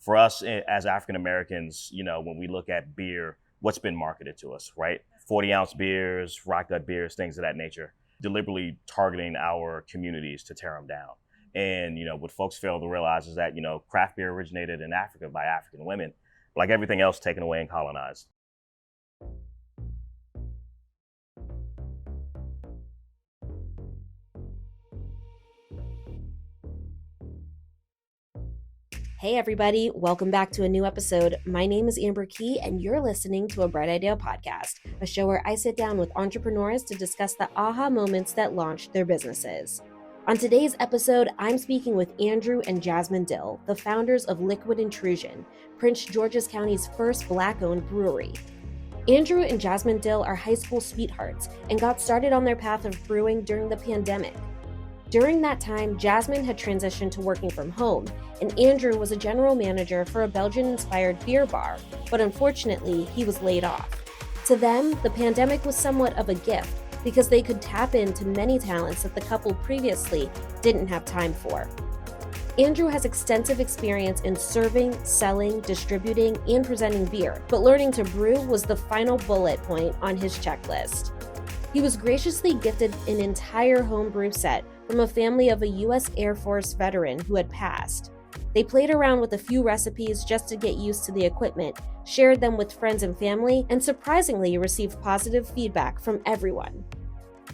for us as African Americans, when we look at beer, what's been marketed to us, right? 40-ounce beers, rock gut beers, things of that nature, deliberately targeting our communities to tear them down. And, what folks fail to realize is that, craft beer originated in Africa by African women, like everything else taken away and colonized. Hey everybody, welcome back to a new episode. My name is Amber Key and you're listening to a Bright Idea podcast, a show where I sit down with entrepreneurs to discuss the aha moments that launched their businesses. On today's episode, I'm speaking with Andrew and Jasmine Dill, the founders of Liquid Intrusion, Prince George's County's first Black-owned brewery. Andrew and Jasmine Dill are high school sweethearts and got started on their path of brewing during the pandemic. During that time, Jasmine had transitioned to working from home, and Andrew was a general manager for a Belgian-inspired beer bar, but unfortunately, he was laid off. To them, the pandemic was somewhat of a gift because they could tap into many talents that the couple previously didn't have time for. Andrew has extensive experience in serving, selling, distributing, and presenting beer, but learning to brew was the final bullet point on his checklist. He was graciously gifted an entire home brew set from a family of a U.S. Air Force veteran who had passed. They played around with a few recipes just to get used to the equipment, shared them with friends and family, and surprisingly received positive feedback from everyone.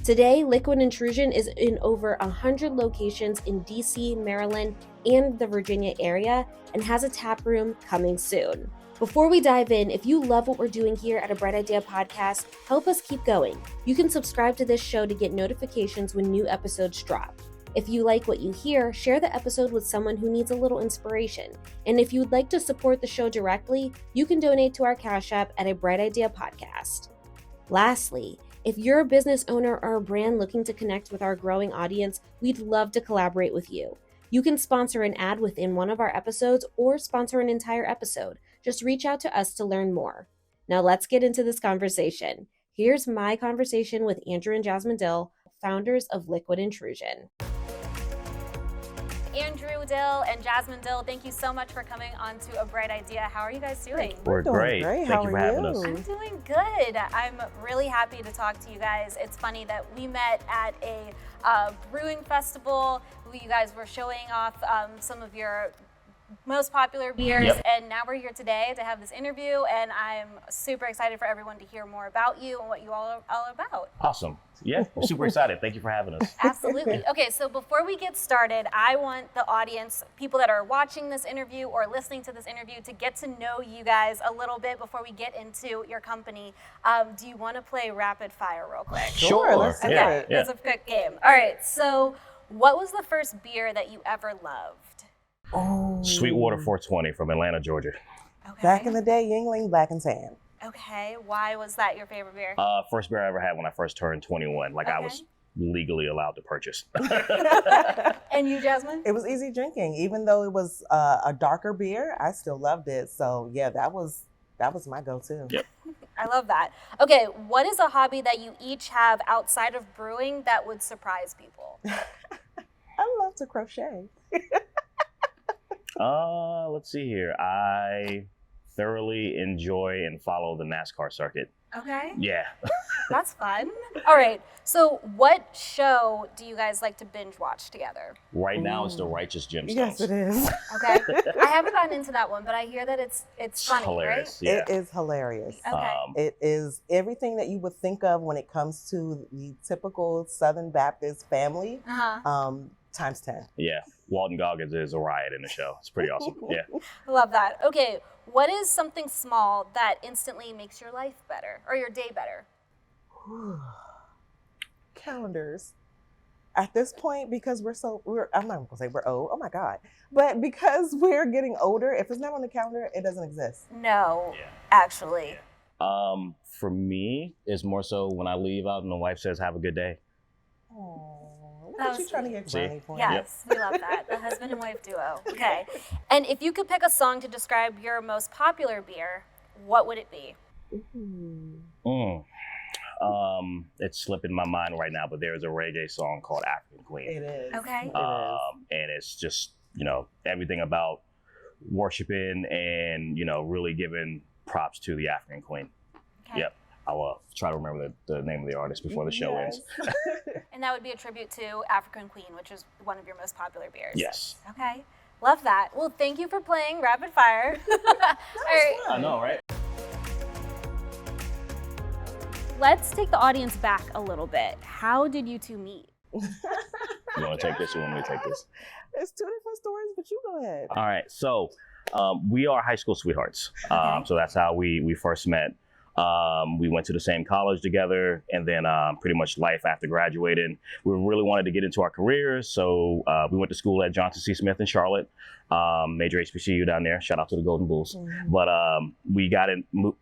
Today, Liquid Intrusion is in over 100 locations in D.C., Maryland, and the Virginia area, and has a tap room coming soon. Before we dive in, if you love what we're doing here at a Bright Idea podcast, help us keep going. You can subscribe to this show to get notifications when new episodes drop. If you like what you hear, share the episode with someone who needs a little inspiration. And if you would like to support the show directly, you can donate to our Cash App at a Bright Idea podcast. Lastly, if you're a business owner or a brand looking to connect with our growing audience, we'd love to collaborate with you. You can sponsor an ad within one of our episodes or sponsor an entire episode. Just reach out to us to learn more. Now let's get into this conversation. Here's my conversation with Andrew and Jasmine Dill, founders of Liquid Intrusion. Andrew Dill and Jasmine Dill, thank you so much for coming on to A Bright Idea. How are you guys doing? We're great. Thank you for having us. I'm doing good. I'm really happy to talk to you guys. It's funny that we met at a brewing festival. You guys were showing off some of your most popular beers, and now we're here today to have this interview, and I'm super excited for everyone to hear more about you and what you all are about. Awesome. Yeah, we're super excited. Thank you for having us. Absolutely. Okay, so before we get started, I want the audience, people that are watching this interview or listening to this interview, to get to know you guys a little bit before we get into your company. Do you want to play rapid fire real quick? Sure. Let's do it. It's a quick game. All right, so what was the first beer that you ever loved? Oh. Sweetwater 420 from Atlanta, Georgia. Okay. Back in the day, Yingling Black and Tan. Okay, why was that your favorite beer? First beer I ever had when I first turned 21. I was legally allowed to purchase. And you, Jasmine? It was easy drinking. Even though it was a darker beer, I still loved it. So yeah, that was my go-to. Yep. I love that. Okay, what is a hobby that you each have outside of brewing that would surprise people? I love to crochet. Let's see here. I thoroughly enjoy and follow the NASCAR circuit. Okay. Yeah. That's fun. All right. So what show do you guys like to binge watch together? Right now it's The Righteous Gemstones. Yes, it is. Okay. I haven't gotten into that one, but I hear that it's funny, hilarious. right? Yeah. It is hilarious. Okay. It is everything that you would think of when it comes to the typical Southern Baptist family, times 10. Yeah. Walton Goggins is a riot in the show. It's pretty awesome. Yeah. I love that. Okay. What is something small that instantly makes your life better or your day better? Calendars. At this point, because I'm not gonna say we're old, oh my God. But because we're getting older, if it's not on the calendar, it doesn't exist. No, actually. For me, it's more so when I leave out and the wife says, "Have a good day." Oh, look at you trying to get brownie points. Yes, we love that. The husband and wife duo. Okay. And if you could pick a song to describe your most popular beer, what would it be? It's slipping my mind right now, but there is a reggae song called African Queen. It is. Okay. It is. And it's just, everything about worshiping and, really giving props to the African queen. Okay. Yep. I'll try to remember the name of the artist before the show ends. And that would be a tribute to African Queen, which is one of your most popular beers. Yes. Okay. Love that. Well, thank you for playing Rapid Fire. All right. I know, right? Let's take the audience back a little bit. How did you two meet? You want to take this or you want me to take this? It's two different stories, but you go ahead. All right. So we are high school sweethearts. Okay. So that's how we first met. We went to the same college together, and then pretty much life after graduating, we really wanted to get into our careers. So we went to school at Johnson C. Smith in Charlotte, major HBCU down there. Shout out to the Golden Bulls. Mm-hmm. But we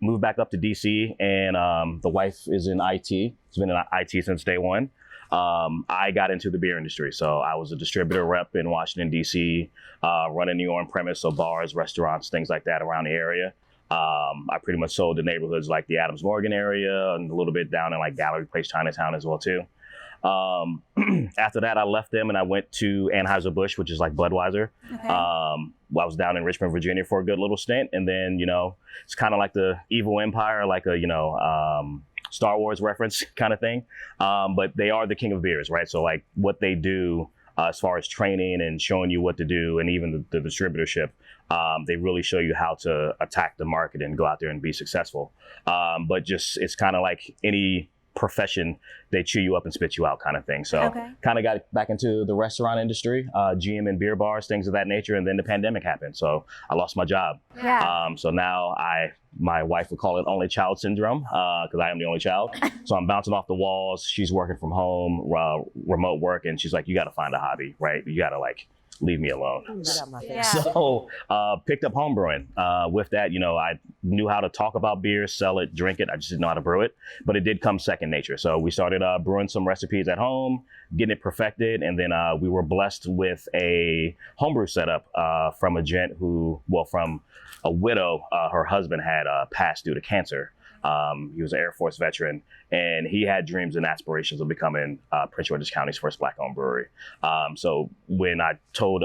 moved back up to DC, and the wife is in IT. She's been in IT since day one. I got into the beer industry. So I was a distributor rep in Washington, D.C., running the on-premise, so bars, restaurants, things like that around the area. I pretty much sold to neighborhoods like the Adams Morgan area and a little bit down in like Gallery Place, Chinatown as well too. After that, I left them and I went to Anheuser-Busch, which is like Budweiser. Okay. I was down in Richmond, Virginia for a good little stint. And then, it's kind of like the evil empire, like a, Star Wars reference kind of thing. But they are the king of beers, right? So like what they do as far as training and showing you what to do, and even the distributorship, they really show you how to attack the market and go out there and be successful. But just, it's kind of like any profession, they chew you up and spit you out kind of thing. So kind of got back into the restaurant industry, GM and beer bars, things of that nature. And then the pandemic happened. So I lost my job. Yeah. So now my wife would call it only child syndrome because I am the only child. So I'm bouncing off the walls. She's working from home, remote work. And she's like, you got to find a hobby, right? You got to leave me alone. Yeah. So picked up homebrewing. With that, I knew how to talk about beer, sell it, drink it. I just didn't know how to brew it, but it did come second nature. So we started brewing some recipes at home, getting it perfected. And then we were blessed with a homebrew setup from a gent from a widow. Her husband had passed due to cancer. He was an Air Force veteran, and he had dreams and aspirations of becoming Prince George's County's first Black-owned brewery. So when I told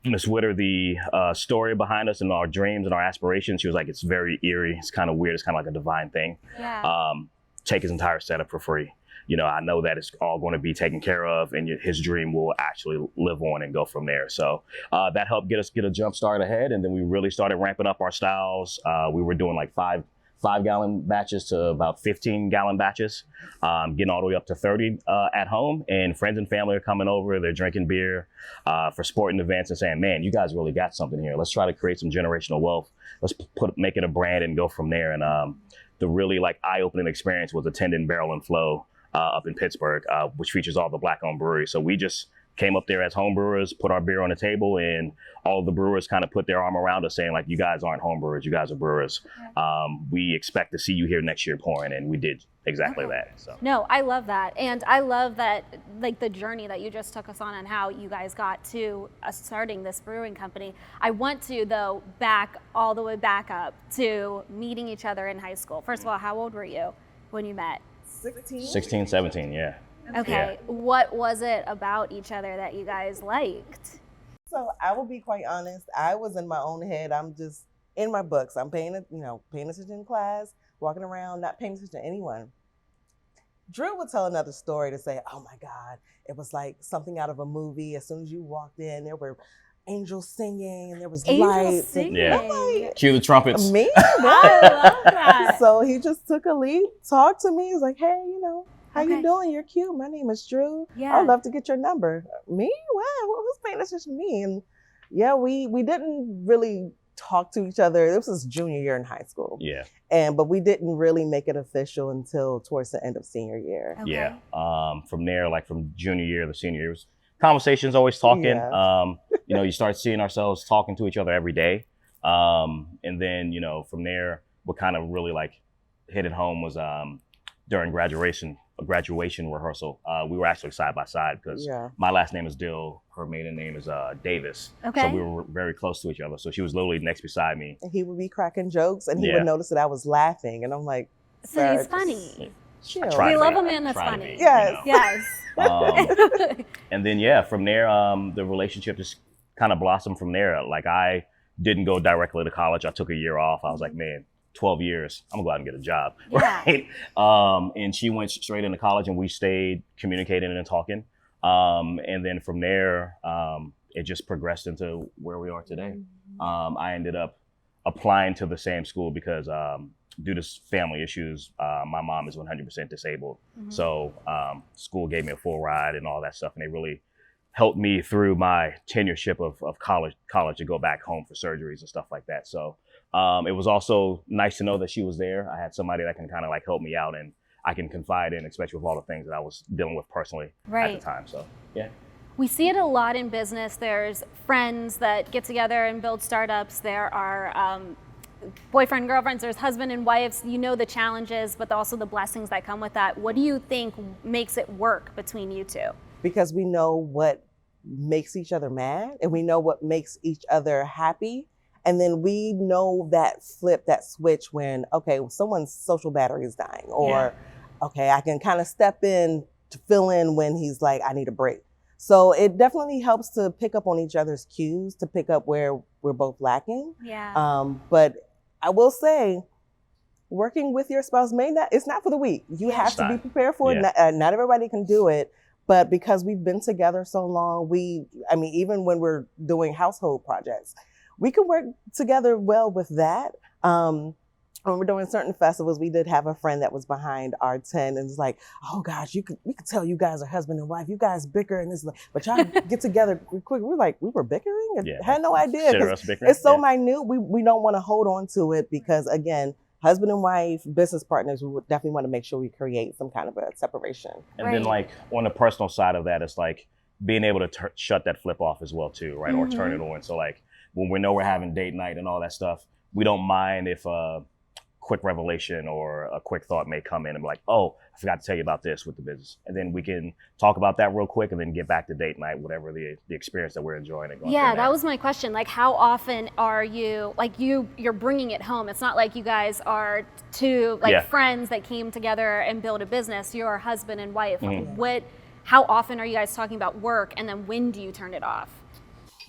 Ms. Witter the story behind us and our dreams and our aspirations, she was like, it's very eerie. It's kind of weird. It's kind of like a divine thing. Yeah. Take his entire setup for free. I know that it's all going to be taken care of, and his dream will actually live on and go from there. So that helped get a jump start ahead, and then we really started ramping up our styles. We were doing like 5-gallon batches to about 15-gallon batches, getting all the way up to 30 at home. And friends and family are coming over. They're drinking beer for sporting events and saying, man, you guys really got something here. Let's try to create some generational wealth. Let's make it a brand and go from there. And the really eye-opening experience was attending Barrel and Flow up in Pittsburgh, which features all the Black-owned breweries. So we just came up there as home brewers, put our beer on the table, and all of the brewers kind of put their arm around us saying, you guys aren't home brewers, you guys are brewers. We expect to see you here next year pouring, and we did exactly that. So. No, I love that. And I love that, the journey that you just took us on and how you guys got to starting this brewing company. I want to, though, all the way back up to meeting each other in high school. First of all, how old were you when you met? 16, 17, yeah. Okay. Yeah. What was it about each other that you guys liked? So I will be quite honest. I was in my own head. I'm just in my books. I'm paying attention in class, walking around, not paying attention to anyone. Drew would tell another story to say, oh my God, it was like something out of a movie. As soon as you walked in, there were angels singing, and there was lights. Singing. Yeah. Cue the trumpets. Me? I love that. So he just took a leap, talked to me. He's like, hey, how Okay. you doing? You're cute. My name is Drew. Yeah. I'd love to get your number. Me? Wow, who's paying attention to me? And yeah, we didn't really talk to each other. This was junior year in high school. Yeah. But we didn't really make it official until towards the end of senior year. Okay. Yeah. From there, from junior year to senior year, it was conversations, always talking. Yeah. You start seeing ourselves talking to each other every day. And then, from there, what kind of really hit it home was during graduation rehearsal. We were actually side by side because my last name is Dill. Her maiden name is Davis. Okay. So we were very close to each other. So she was literally next beside me. And he would be cracking jokes, and he would notice that I was laughing, and I'm like, So he's just funny. chill. We love a man that's funny. Yes. Yes. And then, from there, the relationship just kind of blossomed from there. Like I didn't go directly to college. I took a year off. I was like, man, 12 years, I'm gonna go out and get a job, Yeah. right? And she went straight into college, and we stayed communicating and talking. And then from there, it just progressed into where we are today. I ended up applying to the same school because due to family issues, my mom is 100% disabled. So school gave me a full ride and all that stuff, and they really helped me through my tenureship of college to go back home for surgeries and stuff like that. So it was also nice to know that she was there. I had somebody that can kind of like help me out and I can confide in, especially with all the things that I was dealing with personally at the time. So yeah. We see it a lot in business. There's friends that get together and build startups. There are boyfriend, girlfriends, there's husband and wives. You know the challenges, but also the blessings that come with that. What do you think makes it work between you two? Because we know what makes each other mad and we know what makes each other happy. And then we know that flip, that switch when, okay, someone's social battery is dying, or okay, I can kind of step in to fill in when he's like, I need a break. So it definitely helps to pick up on each other's cues, to pick up where we're both lacking. Yeah. But I will say, working with your spouse it's not for the weak. You have to be prepared for it. Not everybody can do it. But because we've been together so long, even when we're doing household projects, we can work together well with that. When we're doing certain festivals, we did have a friend that was behind our tent and was like, oh gosh, we could tell you guys are husband and wife. You guys bicker and this, but y'all get together quick. We're like, we were bickering? And had no idea. It's so minute. We don't want to hold on to it because again, husband and wife, business partners, we would definitely want to make sure we create some kind of a separation. And then like on the personal side of that, it's like being able to shut that flip off as well too, right? Or turn it on. So like when we know we're having date night and all that stuff, we don't mind if a quick revelation or a quick thought may come in and be like, oh, I forgot to tell you about this with the business. And then we can talk about that real quick and then get back to date night, whatever the experience that we're enjoying. And going that was my question. Like, how often are you, like you're bringing it home? It's not like you guys are two friends that came together and built a business. You're husband and wife. How often are you guys talking about work? And then when do you turn it off?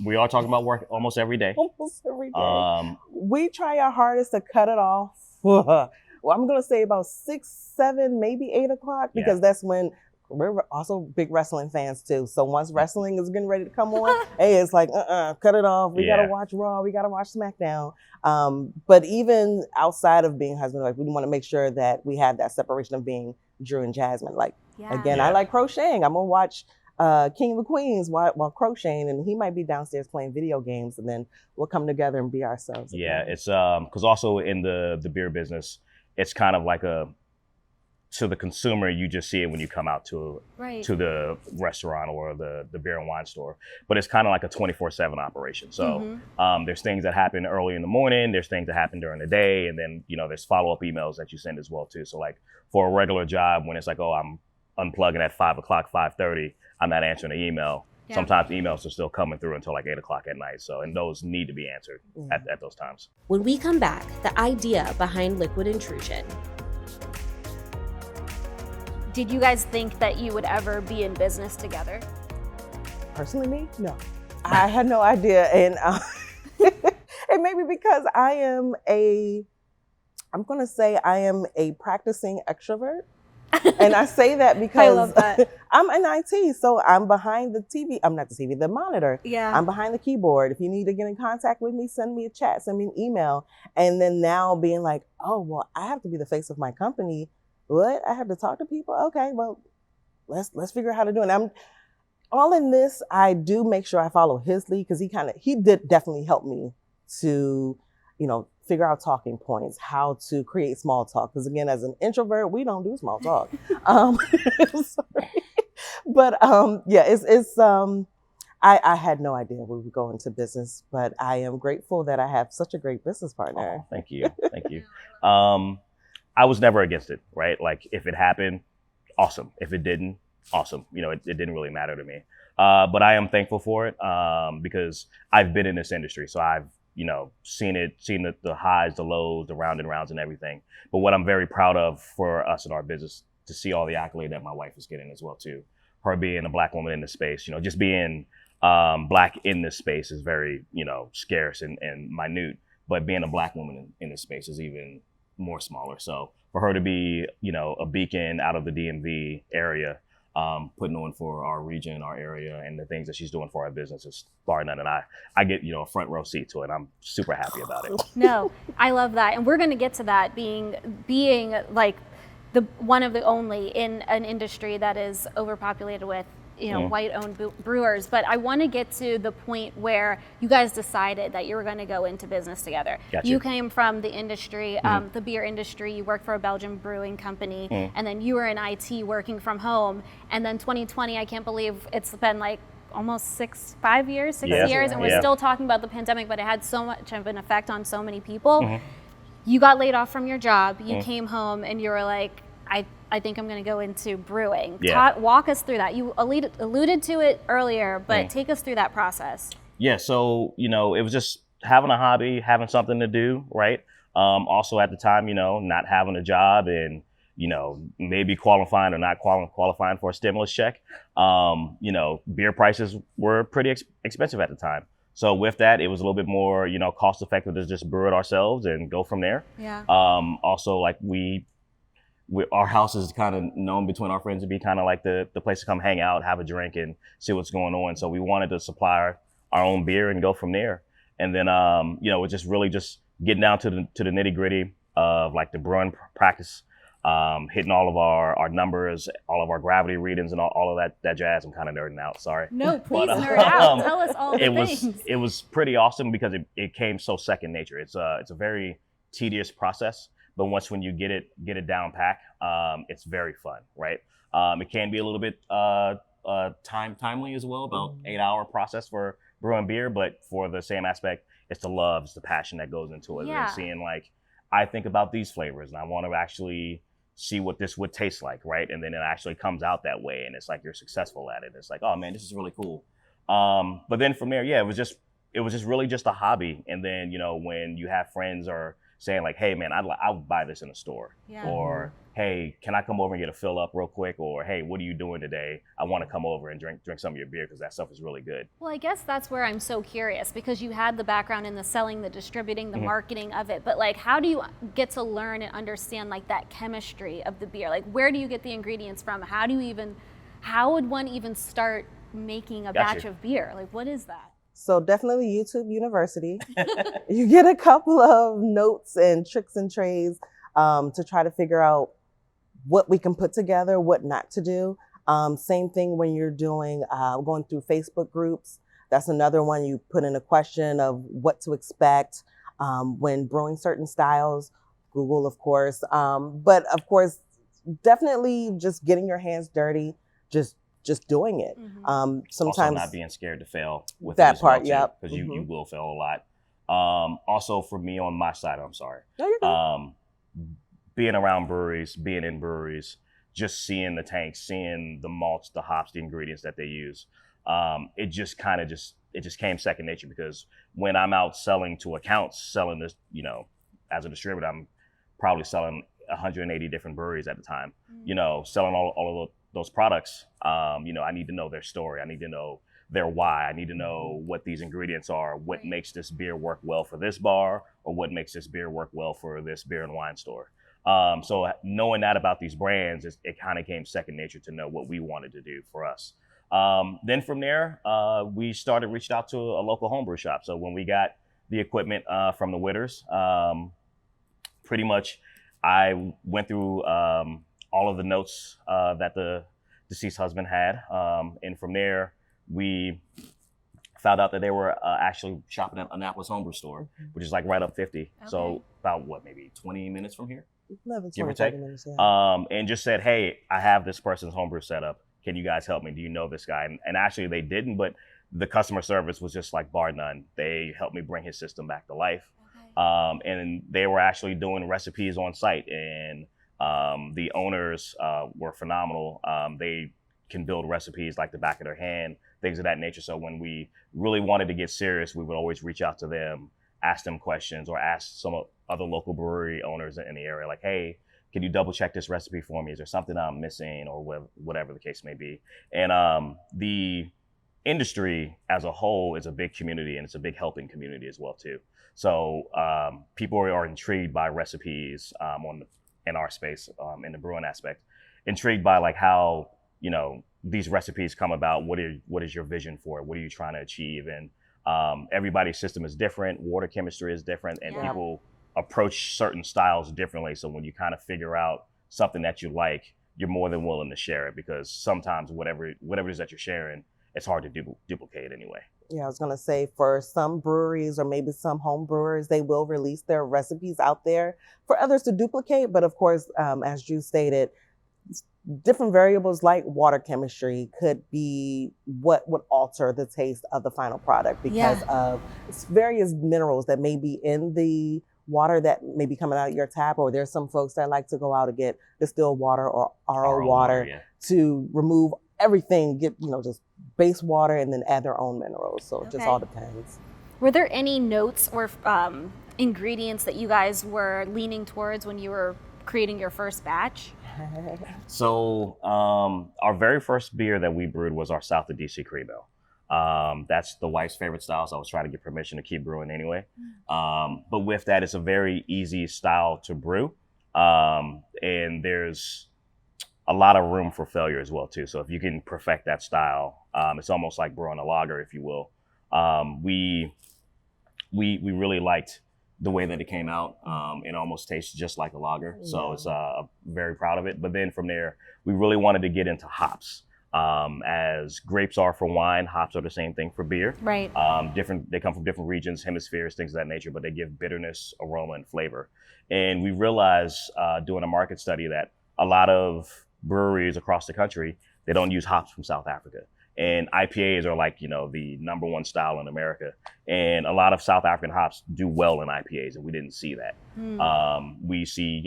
We are talking about work almost every day. Almost every day. We try our hardest to cut it off. Well, I'm going to say about 6, 7, maybe 8 o'clock, because that's when we're also big wrestling fans too. So once wrestling is getting ready to come on, hey, it's like, cut it off. We got to watch Raw. We got to watch SmackDown. But even outside of being husband and wife, we want to make sure that we have that separation of being Drew and Jasmine. Like, I like crocheting. I'm going to watch King of the Queens while crocheting, and he might be downstairs playing video games, and then we'll come together and be ourselves again. It's because also in the beer business, it's kind of like to the consumer, you just see it when you come out to the restaurant or the beer and wine store, but it's kind of like a 24/7 operation. So there's things that happen early in the morning, there's things that happen during the day, and then there's follow-up emails that you send as well too. So like for a regular job, when it's like, oh, I'm unplugging at 5 o'clock, 5:30, I'm not answering the email. Sometimes emails are still coming through until like 8 o'clock at night. So, and those need to be answered at those times. When we come back, the idea behind Liquid Intrusion. Did you guys think that you would ever be in business together? Personally, me? No. I had no idea. And and maybe because I am a practicing extrovert. And I say that because I love that. I'm in IT, so I'm behind the TV. I'm not the TV, the monitor. Yeah. I'm behind the keyboard. If you need to get in contact with me, send me a chat, send me an email. And then now being like, oh, well, I have to be the face of my company. What? I have to talk to people? Okay, well, let's figure out how to do it. I'm all in this. I do make sure I follow his lead because he did definitely help me to, figure out talking points, how to create small talk. Because again, as an introvert, we don't do small talk. Sorry. But I had no idea we would go into business, but I am grateful that I have such a great business partner. Oh, thank you. Thank you. I was never against it, right? Like if it happened, awesome. If it didn't, awesome. It didn't really matter to me. But I am thankful for it because I've been in this industry. So I've seen the highs, the lows, the round and rounds and everything. But what I'm very proud of for us in our business, to see all the accolade that my wife is getting as well too. Her being a Black woman in the space, just being Black in this space is very, scarce and minute. But being a Black woman in this space is even more smaller. So for her to be, a beacon out of the DMV area, putting on for our region, our area, and the things that she's doing for our business is bar none. And I get, a front row seat to it. I'm super happy about it. No, I love that. And we're going to get to that being like the one of the only in an industry that is overpopulated with white-owned brewers. But I want to get to the point where you guys decided that you were going to go into business together. Gotcha. You came from the industry, the beer industry. You worked for a Belgian brewing company, and then you were in IT working from home. And then 2020, I can't believe it's been like almost 6 years, and we're still talking about the pandemic, but it had so much of an effect on so many people. You got laid off from your job. You came home and you were like, I think I'm going to go into brewing. Walk us through that. You alluded to it earlier, but take us through that process. Yeah, so, it was just having a hobby, having something to do, right? Also at the time, not having a job and, maybe qualifying or not qualifying for a stimulus check. Beer prices were pretty expensive at the time. So with that, it was a little bit more, cost effective to just brew it ourselves and go from there. Yeah. Also, like our house is kind of known between our friends to be kind of like the place to come hang out, have a drink, and see what's going on. So we wanted to supply our own beer and go from there. And then, it's just really just getting down to the nitty gritty of like the brewing practice, hitting all of our numbers, all of our gravity readings, and all of that jazz. I'm kind of nerding out. Sorry. No, please nerd out. Tell us all the things. It was pretty awesome because it came so second nature. It's a very tedious process. But when you get it down pack, it's very fun, right? It can be a little bit timely as well, about 8-hour process for brewing beer, but for the same aspect, it's the love, it's the passion that goes into it. Yeah. And seeing like, I think about these flavors and I want to actually see what this would taste like, right? And then it actually comes out that way and it's like you're successful at it. It's like, oh man, this is really cool. But then from there, it was just really just a hobby. And then, when you have friends or saying like, hey man, I would buy this in a store. Yeah. Or, hey, can I come over and get a fill up real quick? Or, hey, what are you doing today? I want to come over and drink some of your beer because that stuff is really good. Well, I guess that's where I'm so curious because you had the background in the selling, the distributing, the marketing of it. But like, how do you get to learn and understand like that chemistry of the beer? Like, where do you get the ingredients from? How would one even start making a batch of beer? Like, what is that? So definitely YouTube University. You get a couple of notes and tricks and trades to try to figure out what we can put together, what not to do. Same thing when you're doing going through Facebook groups. That's another one. You put in a question of what to expect when brewing certain styles. Google, of course. But of course, definitely just getting your hands dirty, just doing it. Sometimes also not being scared to fail with that part, yep. Because you will fail a lot. Also for me on my side, I'm sorry. No, you're good. Being around breweries, being in breweries, just seeing the tanks, seeing the malts, the hops, the ingredients that they use, it just came second nature because when I'm out selling to accounts, selling this, as a distributor, I'm probably selling 180 different breweries at the time, selling all of those products. I need to know their story. I need to know their why. I need to know what these ingredients are, what makes this beer work well for this bar, or what makes this beer work well for this beer and wine store. So knowing that about these brands, it kind of came second nature to know what we wanted to do for us. Then from there, we started reaching out to a local homebrew shop. So when we got the equipment from the Witters, pretty much I went through all of the notes that the deceased husband had. And from there, we found out that they were actually shopping at Annapolis Homebrew Store, which is like right up 50. Okay. So about maybe 20 minutes from here? 11, give or take. Minutes, yeah. And just said, hey, I have this person's homebrew set up. Can you guys help me? Do you know this guy? And actually they didn't, but the customer service was just like bar none. They helped me bring his system back to life. Okay. And they were actually doing recipes on site, and the owners were phenomenal. They can build recipes like the back of their hand, things of that nature. So when we really wanted to get serious, we would always reach out to them, ask them questions, or ask some other local brewery owners in the area, like, hey, can you double check this recipe for me? Is there something I'm missing, or whatever the case may be? And industry as a whole is a big community, and it's a big helping community as well too. So people are intrigued by recipes in our space, in the brewing aspect, intrigued by like how, these recipes come about. What is your vision for it? What are you trying to achieve? And everybody's system is different. Water chemistry is different, and Yeah. people approach certain styles differently. So when you kind of figure out something that you like, you're more than willing to share it, because sometimes whatever it is that you're sharing, it's hard to duplicate anyway. Yeah, I was going to say, for some breweries or maybe some home brewers, they will release their recipes out there for others to duplicate. But of course, as Drew stated, different variables like water chemistry could be what would alter the taste of the final product because of various minerals that may be in the water that may be coming out of your tap, or there's some folks that like to go out and get distilled water or RO water to remove everything, get just base water and then add their own minerals. So it just all depends. Were there any notes or ingredients that you guys were leaning towards when you were creating your first batch? So our very first beer that we brewed was our South of DC Cream Ale. That's the wife's favorite style, so I was trying to get permission to keep brewing anyway. But with that, it's a very easy style to brew, and there's a lot of room for failure as well too. So if you can perfect that style, it's almost like brewing a lager, if you will. We really liked the way that it came out. It almost tastes just like a lager. So it's very proud of it. But then from there, we really wanted to get into hops. As grapes are for wine, hops are the same thing for beer. Right. They come from different regions, hemispheres, things of that nature, but they give bitterness, aroma, and flavor. And we realized doing a market study that a lot of breweries across the country, they don't use hops from South Africa. And IPAs are like, the number one style in America. And a lot of South African hops do well in IPAs, and we didn't see that. We see,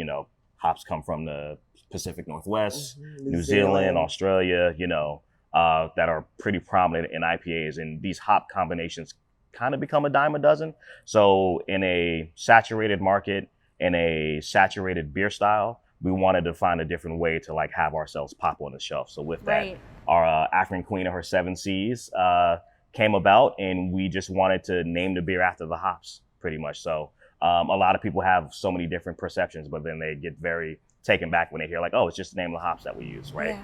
hops come from the Pacific Northwest, New Zealand, Australia, that are pretty prominent in IPAs. And these hop combinations kind of become a dime a dozen. So in a saturated market, in a saturated beer style, we wanted to find a different way to like have ourselves pop on the shelf. So with that, our African Queen of her 7 Cs came about, and we just wanted to name the beer after the hops pretty much. So a lot of people have so many different perceptions, but then they get very taken back when they hear like, oh, it's just the name of the hops that we use, right?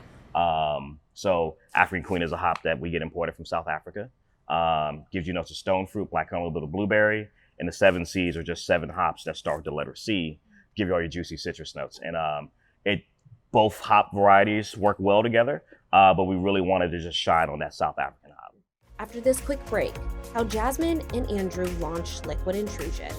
So African Queen is a hop that we get imported from South Africa. Gives you notes of stone fruit, blackcurrant, a little bit of blueberry, and the 7 Cs are just 7 hops that start with the letter C. Give you all your juicy citrus notes. And both hop varieties work well together, but we really wanted to just shine on that South African hop. After this quick break, how Jasmine and Andrew launched Liquid Intrusion.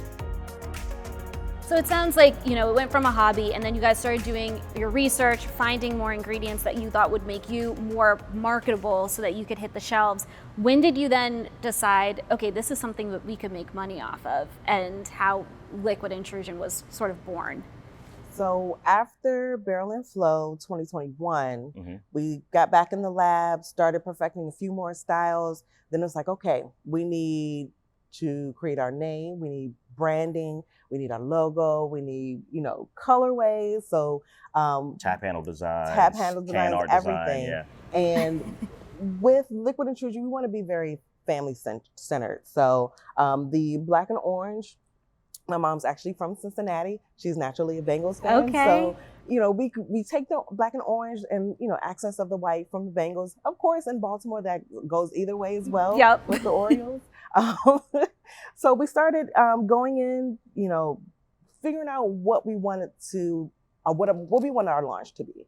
So it sounds like, it went from a hobby, and then you guys started doing your research, finding more ingredients that you thought would make you more marketable so that you could hit the shelves. When did you then decide, okay, this is something that we could make money off of, and how Liquid Intrusion was sort of born? So after Barrel and Flow 2021, we got back in the lab, started perfecting a few more styles. Then it was like, okay, we need to create our name, we need branding, we need our logo, we need, colorways. So tap handle designs, can art everything. Design, And with Liquid Intrusion, we want to be very family centered. So the black and orange, my mom's actually from Cincinnati. She's naturally a Bengals fan. Okay. So, we take the black and orange and, accents of the white from the Bengals. Of course, in Baltimore, that goes either way as well with the Orioles. So we started going in, figuring out what we wanted to, what we wanted our launch to be.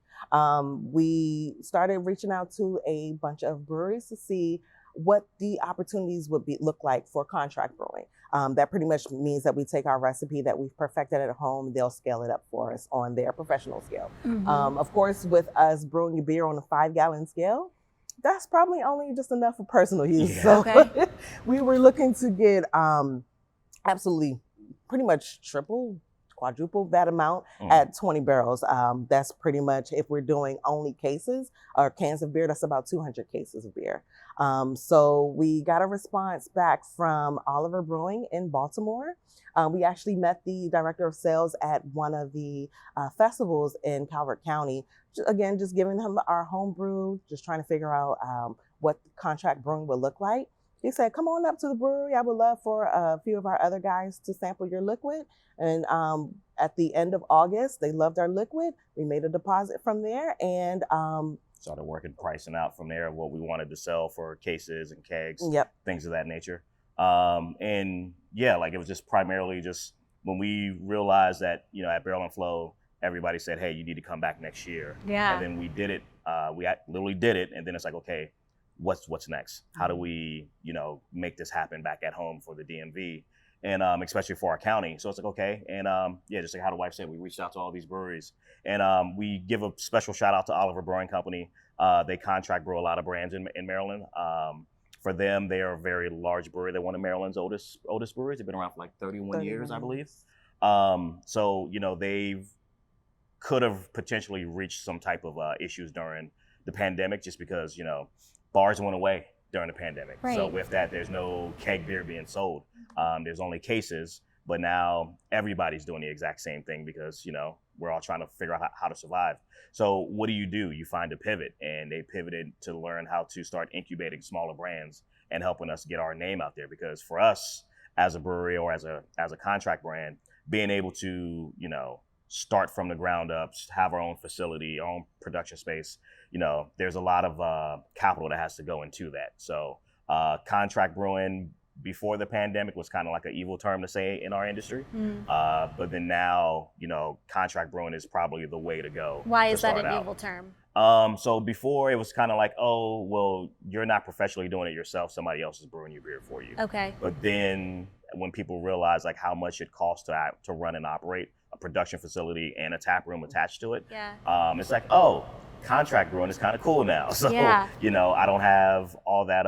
We started reaching out to a bunch of breweries to see what the opportunities would look like for contract brewing. That pretty much means that we take our recipe that we've perfected at home, they'll scale it up for us on their professional scale. Of course, with us brewing a beer on a 5-gallon scale, that's probably only just enough for personal use. So we were looking to get absolutely pretty much quadruple that amount at 20 barrels. That's pretty much, if we're doing only cases or cans of beer, that's about 200 cases of beer. So we got a response back from Oliver Brewing in Baltimore. We actually met the director of sales at one of the festivals in Calvert County. Again, just giving him our home brew, just trying to figure out what contract brewing would look like. He said, come on up to the brewery. I would love for a few of our other guys to sample your liquid. And at the end of August, they loved our liquid. We made a deposit from there and started working pricing out from there of what we wanted to sell for cases and kegs, things of that nature. And yeah, like it was just primarily just when we realized that, you know, at Barrel and Flow, everybody said, hey, you need to come back next year. Yeah. And then we did it. We literally did it. And then it's like, okay, what's next? How do we, you know, make this happen back at home for the DMV? And especially for our county. So it's like, okay. And yeah, just like how the wife said, we reached out to all these breweries. And we give a special shout out to Oliver Brewing Company. They contract brew a lot of brands in Maryland. For them, they are a very large brewery. They're one of Maryland's oldest breweries. They've been around for like 31 years, I believe. So, you know, they've could have potentially reached some type of issues during the pandemic just because, you know, bars went away during the pandemic. Right. So with that, there's no keg beer being sold. There's only cases, but now everybody's doing the exact same thing because, you know, we're all trying to figure out how to survive. So what do? You find a pivot, and they pivoted to learn how to start incubating smaller brands and helping us get our name out there. Because for us as a brewery or as a contract brand, being able to, you know, start from the ground up, have our own facility, our own production space, you know, there's a lot of capital that has to go into that. So contract brewing before the pandemic was kind of like an evil term to say in our industry. But then now, you know, contract brewing is probably the way to go. Why is that an evil term? So before it was kind of like, oh, well, you're not professionally doing it yourself. Somebody else is brewing your beer for you. Okay. But then when people realize like how much it costs to run and operate a production facility and a tap room attached to it, it's like, oh, contract brewing is kind of cool now. So, you know, I don't have all that,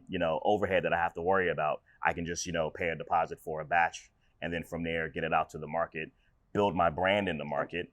you know, overhead that I have to worry about. I can just, you know, pay a deposit for a batch and then from there, get it out to the market, build my brand in the market,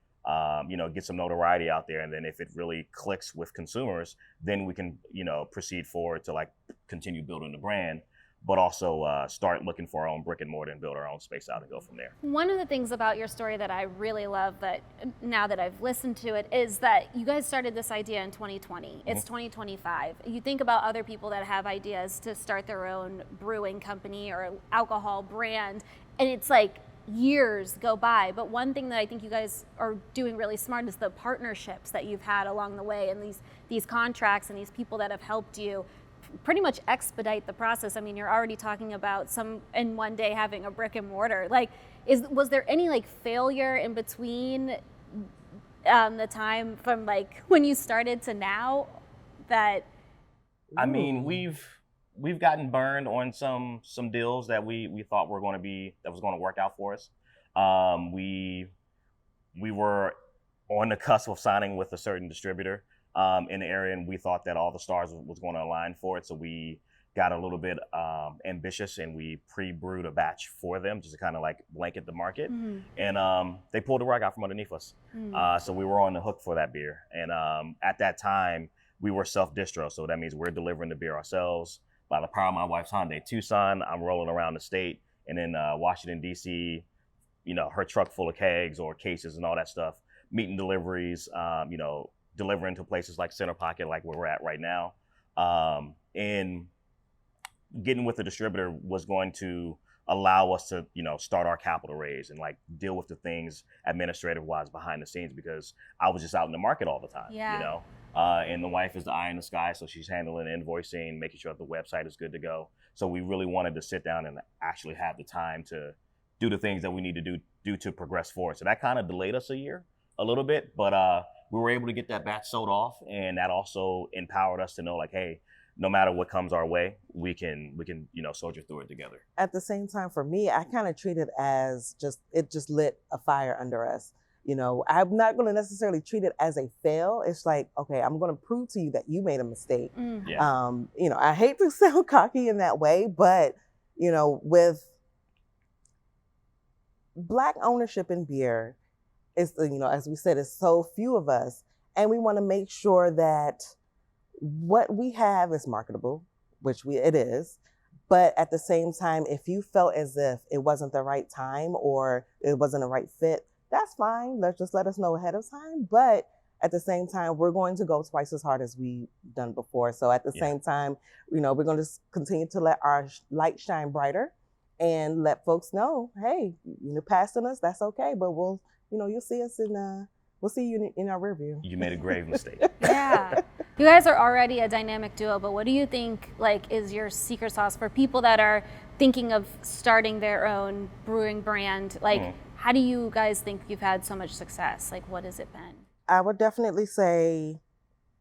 you know, get some notoriety out there. And then if it really clicks with consumers, then we can, you know, proceed forward to like continue building the brand, but also start looking for our own brick and mortar and build our own space out and go from there. One of the things about your story that I really love, that now that I've listened to it, is that you guys started this idea in 2020. It's 2025. You think about other people that have ideas to start their own brewing company or alcohol brand, and it's like years go by. But one thing that I think you guys are doing really smart is the partnerships that you've had along the way, and these contracts and these people that have helped you pretty much expedite the process. I mean, you're already talking about some in one day having a brick and mortar. Like, was there any like failure in between the time from like when you started to now that? I mean, we've gotten burned on some deals that we thought was going to work out for us. We were on the cusp of signing with a certain distributor in the area, and we thought that all the stars was going to align for it. So we got a little bit ambitious, and we pre-brewed a batch for them just to kind of like blanket the market. And they pulled the rug out from underneath us. So we were on the hook for that beer. And at that time, we were self-distro. So that means we're delivering the beer ourselves. By the power of my wife's Hyundai Tucson, I'm rolling around the state, and in Washington, D.C., you know, her truck full of kegs or cases and all that stuff, meeting deliveries, you know, delivering to places like Center Pocket, like where we're at right now. And getting with the distributor was going to allow us to, you know, start our capital raise and like deal with the things administrative wise behind the scenes, because I was just out in the market all the time, you know? And the wife is the eye in the sky. So she's handling invoicing, making sure that the website is good to go. So we really wanted to sit down and actually have the time to do the things that we need to do to progress forward. So that kind of delayed us a little bit, but we were able to get that batch sold off, and that also empowered us to know like, hey, no matter what comes our way, we can, you know, soldier through it together. At the same time, for me, I kind of treat it as it just lit a fire under us. You know, I'm not going to necessarily treat it as a fail. It's like, okay, I'm going to prove to you that you made a mistake. You know, I hate to sound cocky in that way, but, you know, with Black ownership in beer, it's, you know, as we said, it's so few of us, and we want to make sure that what we have is marketable, which it is. But at the same time, if you felt as if it wasn't the right time or it wasn't the right fit, that's fine. Let us know ahead of time. But at the same time, we're going to go twice as hard as we've done before. So at the same time, we're going to continue to let our light shine brighter and let folks know, hey, passing us, that's okay. But you'll see us we'll see you in our rear view. You made a grave mistake. Yeah. You guys are already a dynamic duo, but what do you think is your secret sauce for people that are thinking of starting their own brewing brand? How do you guys think you've had so much success? What has it been? I would definitely say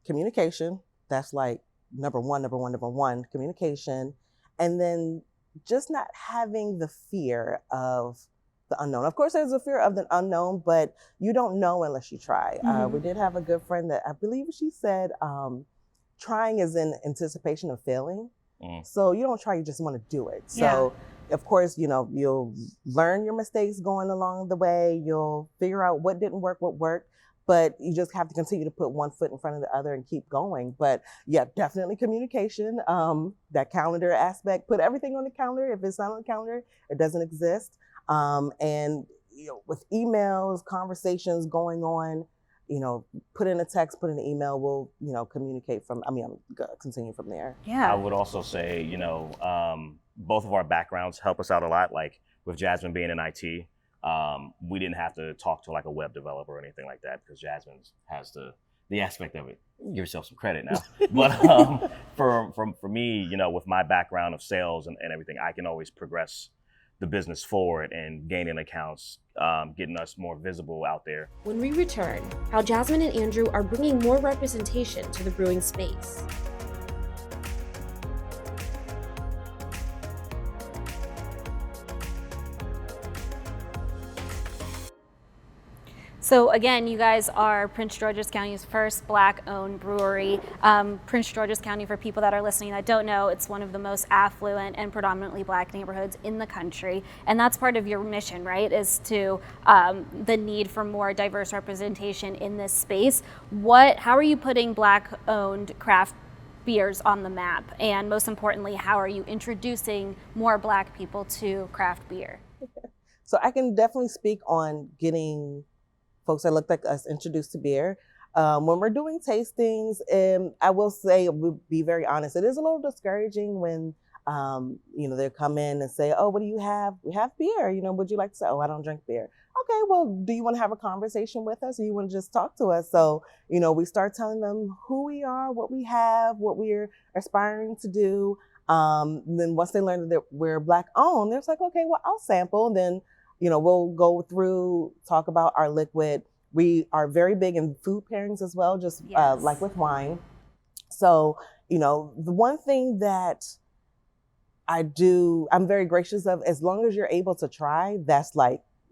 communication. That's number one, communication. And then just not having the fear of the unknown. Of course, there's a fear of the unknown, but you don't know unless you try. We did have a good friend that I believe she said, trying is in anticipation of failing. So you don't try, you just want to do it. So of course, you'll learn your mistakes going along the way. You'll figure out what didn't work, what worked, but you just have to continue to put one foot in front of the other and keep going. But yeah, definitely communication, that calendar aspect, put everything on the calendar. If it's not on the calendar, it doesn't exist. And with emails, conversations going on, put in a text, put in an email, we'll, communicate continue from there. Yeah. I would also say, both of our backgrounds help us out a lot. Like with Jasmine being in IT, we didn't have to talk to a web developer or anything like that because Jasmine has the aspect of it. Give yourself some credit now. But for me, with my background of sales and everything, I can always progress the business forward and gaining accounts, getting us more visible out there. When we return, how Jasmine and Andrew are bringing more representation to the brewing space. So again, you guys are Prince George's County's first Black-owned brewery. Prince George's County, for people that are listening that don't know, it's one of the most affluent and predominantly Black neighborhoods in the country. And that's part of your mission, right, is to the need for more diverse representation in this space. How are you putting Black-owned craft beers on the map? And most importantly, how are you introducing more Black people to craft beer? So I can definitely speak on getting folks that look like us introduced to beer. When we're doing tastings, I will say, we'll be very honest, it is a little discouraging when, they come in and say, oh, what do you have? We have beer. Would you like to say, oh, I don't drink beer. Okay, well, do you want to have a conversation with us or you want to just talk to us? So, we start telling them who we are, what we have, what we're aspiring to do. Then once they learn that we're Black owned, they're like, okay, well, I'll sample. And then we'll go through, talk about our liquid. We are very big in food pairings as well, just like with wine. So, the one thing that I'm very gracious of, as long as you're able to try, that's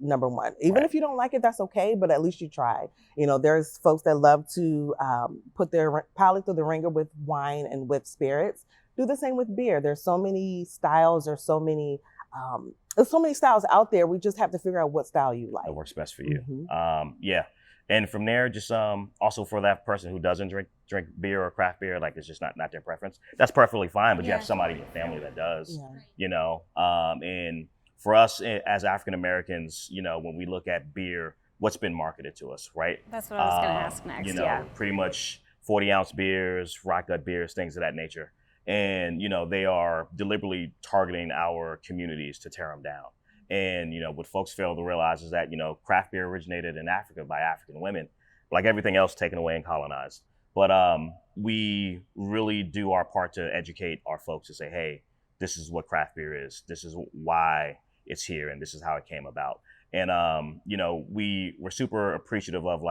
number one. Even if you don't like it, that's okay, but at least you tried. There's folks that love to put their palate through the ringer with wine and with spirits. Do the same with beer. There's so many styles, there's so many styles out there. We just have to figure out what style you like. That works best for you. And from there, just also for that person who doesn't drink beer or craft beer, it's just not their preference. That's perfectly fine, but you have somebody in your family that does. And for us as African Americans, when we look at beer, what's been marketed to us, right? That's what I was going to ask next. Pretty much 40-ounce beers, rock gut beers, things of that nature. And, they are deliberately targeting our communities to tear them down. And, what folks fail to realize is that, craft beer originated in Africa by African women, like everything else taken away and colonized. But we really do our part to educate our folks to say, hey, this is what craft beer is. This is why it's here. And this is how it came about. And, we're super appreciative of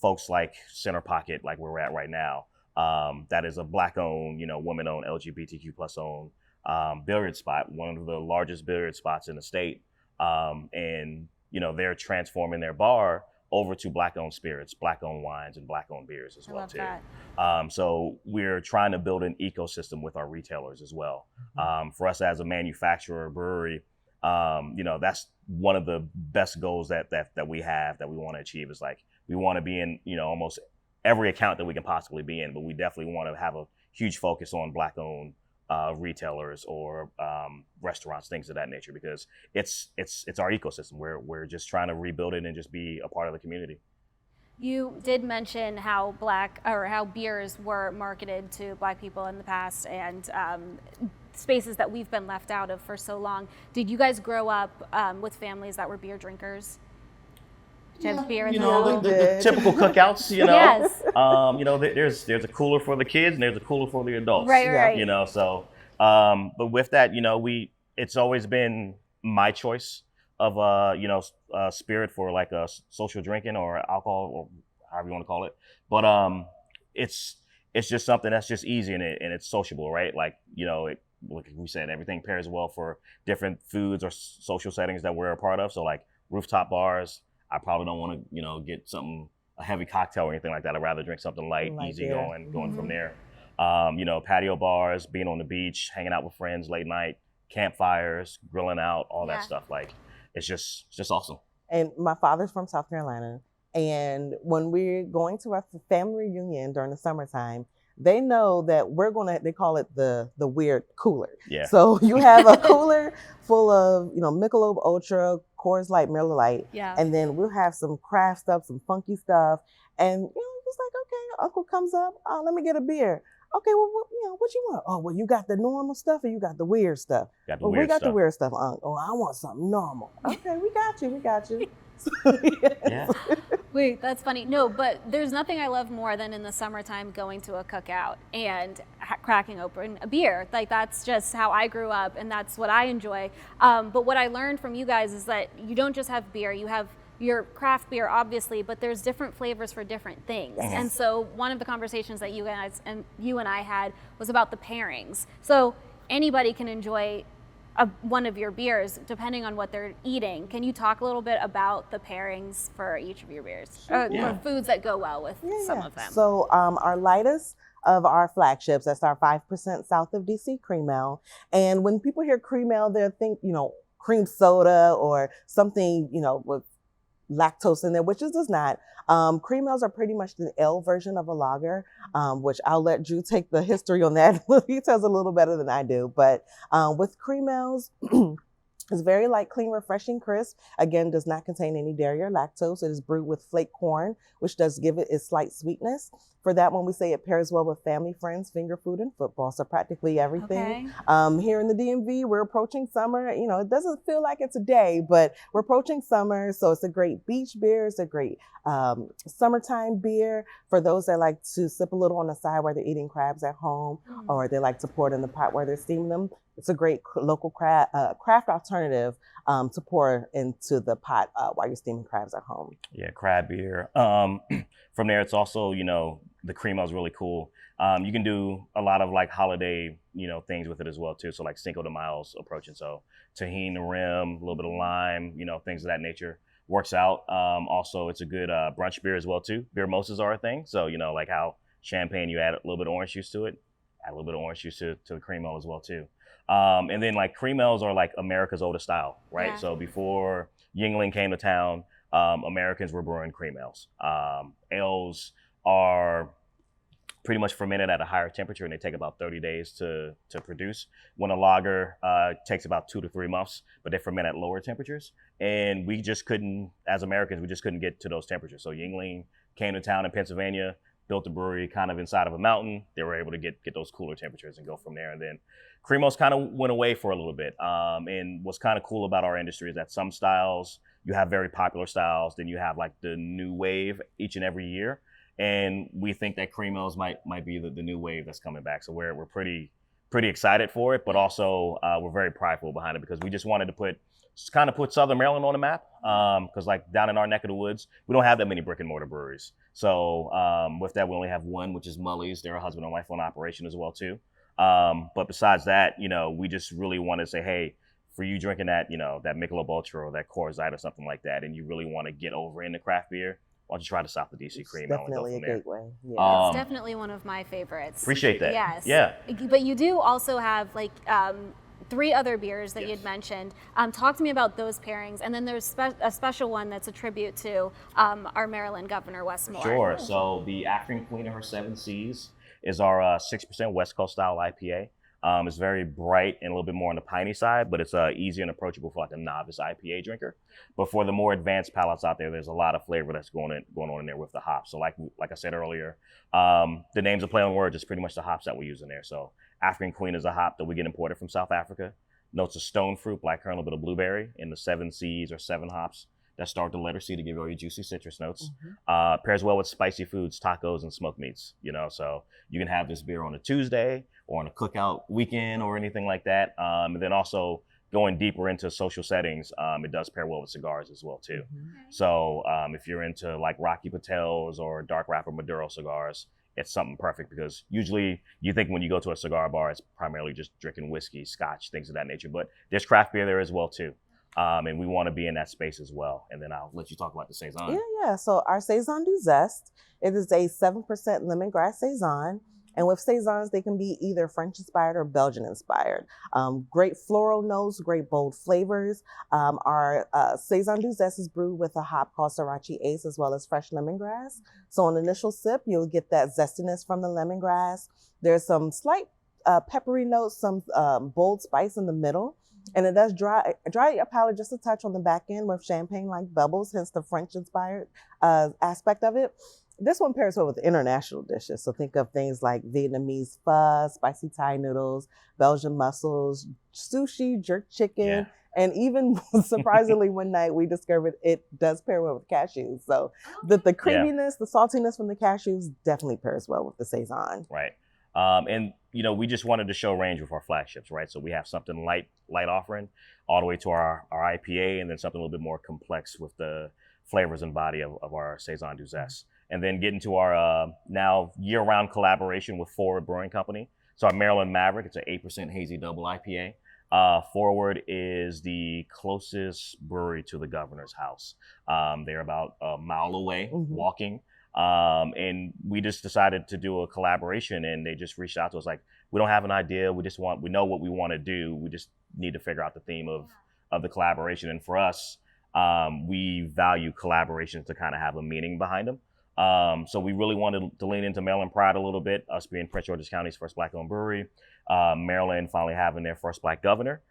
folks like Center Pocket, like where we're at right now. That is a Black-owned, woman-owned, LGBTQ plus owned billiard spot, one of the largest billiard spots in the state. And they're transforming their bar over to Black-owned spirits, Black-owned wines, and Black-owned beers as well too. So we're trying to build an ecosystem with our retailers as well. For us as a manufacturer, brewery, that's one of the best goals that we have, that we want to achieve, is we want to be in almost every account that we can possibly be in, but we definitely want to have a huge focus on Black-owned retailers or restaurants, things of that nature, because it's our ecosystem. We're just trying to rebuild it and just be a part of the community. You did mention how how beers were marketed to Black people in the past, and spaces that we've been left out of for so long. Did you guys grow up with families that were beer drinkers? Did you have beer in You the know, home? the typical cookouts, Yes. You know, there's a cooler for the kids and there's a cooler for the adults. Right, Yeah. right. You know, so but with that, you know, it's always been my choice of spirit for like a social drinking or alcohol or however you want to call it. But it's just something that's just easy and it's sociable, right? Like, you know, like we said, everything pairs well for different foods or social settings that we're a part of. So like rooftop bars, I probably don't want to, you know, get a heavy cocktail or anything like that. I'd rather drink something light, easy beer. going from there. You know, patio bars, being on the beach, hanging out with friends late night, campfires, grilling out, all Yeah. that stuff. Like, it's just awesome. And my father's from South Carolina. And when we're going to our family reunion during the summertime, they know that they call it the weird cooler. Yeah. So you have a cooler full of, you know, Michelob Ultra, Coors Light, Miller Lite. Yeah. And then we'll have some craft stuff, some funky stuff. And, you know, it's like, okay, uncle comes up, oh, let me get a beer. Okay, well, what you want? Oh, well, you got the normal stuff or you got the weird stuff? Got the Well, we weird got the stuff. weird stuff, Unc. Oh, I want something normal. Okay, we got you. Yeah. Wait, that's funny. No, but there's nothing I love more than in the summertime going to a cookout and cracking open a beer. Like, that's just how I grew up, and that's what I enjoy. But what I learned from you guys is that you don't just have beer, you have your craft beer, obviously, but there's different flavors for different things. Mhm. And so one of the conversations that you and I had was about the pairings. So anybody can enjoy one of your beers depending on what they're eating. Can you talk a little bit about the pairings for each of your beers? Yeah. Or foods that go well with some of them? So our lightest of our flagships, that's our 5% South of DC cream ale. And when people hear cream ale, they'll think, you know, cream soda or something, you know, with lactose in there, which it does not. Cream ales are pretty much the ale version of a lager, which I'll let Drew take the history on that. He tells a little better than I do. But with cream ales, it's very light, clean, refreshing, crisp. Again, does not contain any dairy or lactose. It is brewed with flake corn, which does give it its slight sweetness. For that one, we say it pairs well with family, friends, finger food, and football. So practically everything. Okay. Here in the DMV, we're approaching summer. You know, it doesn't feel like it's a day, but we're approaching summer. So it's a great beach beer. It's a great summertime beer for those that like to sip a little on the side while they're eating crabs at home, or they like to pour it in the pot where they're steaming them. It's a great local craft alternative to pour into the pot while you're steaming crabs at home. Yeah, crab beer. From there, it's also, you know, the cream ale is really cool. You can do a lot of like holiday, you know, things with it as well too. So like Cinco de Mayo's approaching. So tahini rim, a little bit of lime, you know, things of that nature works out. Also, it's a good brunch beer as well too. Beer mimosas are a thing. So, you know, like how champagne, you add a little bit of orange juice to it, add a little bit of orange juice to the cream ale as well too. And then like cream ales are like America's oldest style, right? Yeah. So before Yuengling came to town, Americans were brewing cream ales. Ales are pretty much fermented at a higher temperature, and they take about 30 days to produce. When a lager takes about 2 to 3 months, but they ferment at lower temperatures. And we just couldn't, as Americans, we just couldn't get to those temperatures. So Yuengling came to town in Pennsylvania, built a brewery kind of inside of a mountain. They were able to get those cooler temperatures and go from there. And then cream ales kind of went away for a little bit. And what's kind of cool about our industry is that some styles, you have very popular styles, then you have like the new wave each and every year. And we think that cream ales might be the new wave that's coming back. So we're pretty excited for it, but also we're very prideful behind it because we just wanted to put Southern Maryland on the map. Because like down in our neck of the woods, we don't have that many brick and mortar breweries. So with that, we only have one, which is Mully's. They're a husband and wife on operation as well too. But besides that, you know, we just really want to say, hey, for you drinking that, you know, that Michelob Ultra or that Coors Light or something like that, and you really want to get over into craft beer, why don't you try the South of DC cream ale and go Definitely from a there. gateway. Yeah. It's definitely one of my favorites. Appreciate that. Yes. Yeah. But you do also have like 3 other beers that Yes. you'd mentioned. Talk to me about those pairings. And then there's a special one that's a tribute to our Maryland Governor, Wes Moore. Sure. So the African Queen of her 7 Seas is our 6% West Coast style IPA. It's very bright and a little bit more on the piney side, but it's easy and approachable for like a novice IPA drinker. But for the more advanced palates out there, there's a lot of flavor that's going on in there with the hops. So like I said earlier, the names are play on words. It's pretty much the hops that we use in there. So African Queen is a hop that we get imported from South Africa. Notes of stone fruit, black currant, a bit of blueberry, and the 7 C's or 7 hops that start the letter C to give you all your juicy citrus notes. Pairs well with spicy foods, tacos, and smoked meats. So you can have this beer on a Tuesday or on a cookout weekend or anything like that. And then also going deeper into social settings, it does pair well with cigars as well too. So if you're into like Rocky Patel's or Dark Wrapper Maduro cigars, it's something perfect, because usually you think when you go to a cigar bar, it's primarily just drinking whiskey, scotch, things of that nature. But there's craft beer there as well too. And we want to be in that space as well. And then I'll let you talk about the Saison. Yeah. So our Saison Du Zest, it is a 7% lemongrass Saison. And with Saisons, they can be either French-inspired or Belgian-inspired. Great floral notes, great bold flavors. Our Saison Du Zest is brewed with a hop called Sriracha Ace, as well as fresh lemongrass. So on initial sip, you'll get that zestiness from the lemongrass. There's some slight peppery notes, some bold spice in the middle. And it does dry your palate just a touch on the back end with champagne-like bubbles, hence the French-inspired aspect of it. This one pairs well with international dishes. So think of things like Vietnamese pho, spicy Thai noodles, Belgian mussels, sushi, jerk chicken, and even surprisingly one night we discovered it does pair well with cashews. So the creaminess, the saltiness from the cashews definitely pairs well with the Saison. Right. And we just wanted to show range with our flagships, right? So we have something light offering all the way to our IPA, and then something a little bit more complex with the flavors and body of our Saison Du Zest. And then get into our now year-round collaboration with Forward Brewing Company. So our Maryland Maverick, it's an 8% hazy double IPA. Forward is the closest brewery to the governor's house. They're about a mile away walking. And we just decided to do a collaboration, and they just reached out to us like, we don't have an idea. We know what we want to do. We just need to figure out the theme of the collaboration. And for us, we value collaborations to kind of have a meaning behind them. So we really wanted to lean into Maryland pride a little bit, us being Prince George's County's first Black-owned brewery, Maryland finally having their first Black governor,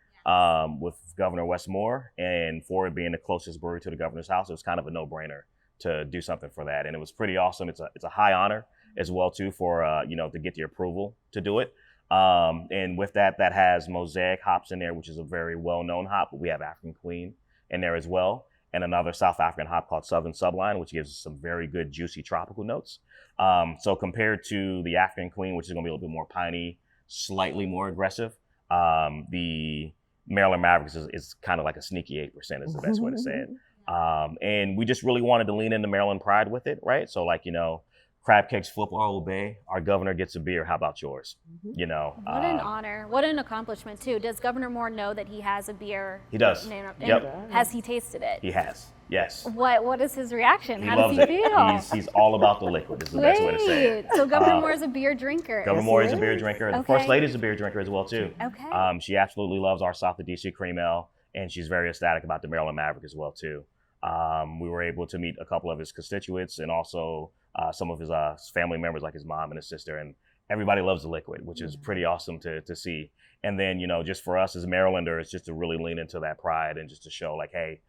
with Governor Westmore, and Forward being the closest brewery to the governor's house. It was kind of a no-brainer to do something for that, and it was pretty awesome. It's a high honor as well too for to get the approval to do it. And with that has Mosaic hops in there, which is a very well-known hop. But we have African Queen in there as well, and another South African hop called Southern Subline, which gives us some very good juicy tropical notes. So compared to the African Queen, which is going to be a little bit more piney, slightly more aggressive, the Maryland Mavericks is kind of like a sneaky 8% is the best way to say it. And we just really wanted to lean into Maryland pride with it, right? So crab cakes flip our Old Bay. Our governor gets a beer. How about yours? What an honor. What an accomplishment too. Does Governor Moore know that he has a beer? He does. Yep. Has he tasted it? He has. Yes. What is his reaction? He How loves does he feel? He's all about the liquid. Is the best way to say it. So Governor Moore is a beer drinker. Governor Moore is a beer drinker. The First Lady is a beer drinker as well too. Okay. She absolutely loves our South of DC Cream Ale, and she's very ecstatic about the Maryland Maverick as well too. We were able to meet a couple of his constituents and also some of his family members, like his mom and his sister, and everybody loves the liquid, which is pretty awesome to see. And then, just for us as Marylanders, just to really lean into that pride and just to show like, hey,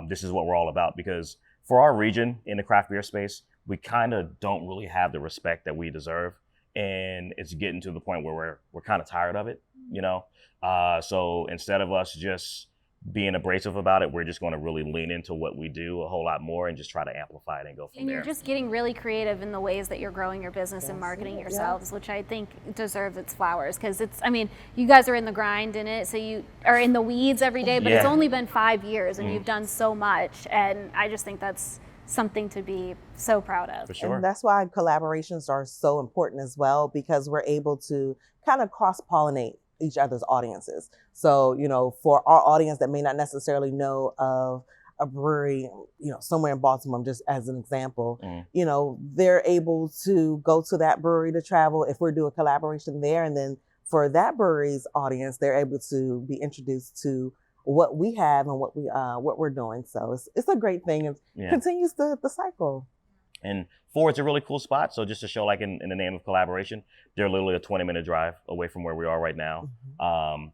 this is what we're all about. Because for our region in the craft beer space, we kind of don't really have the respect that we deserve. And it's getting to the point where we're kind of tired of it, So instead of us just being abrasive about it, we're just going to really lean into what we do a whole lot more and just try to amplify it and go from there. And you're just getting really creative in the ways that you're growing your business and marketing yourselves, which I think deserves its flowers, because you guys are in the grind in it, so you are in the weeds every day, but it's only been 5 years and you've done so much, and I just think that's something to be so proud of. For sure. And that's why collaborations are so important as well, because we're able to kind of cross-pollinate each other's audiences. So, for our audience that may not necessarily know of a brewery, somewhere in Baltimore, just as an example, they're able to go to that brewery to travel if we're doing a collaboration there. And then for that brewery's audience, they're able to be introduced to what we have and what we're doing. So it's a great thing. It continues the cycle. And Ford's a really cool spot. So just to show, like in the name of collaboration, they're literally a 20-minute drive away from where we are right now.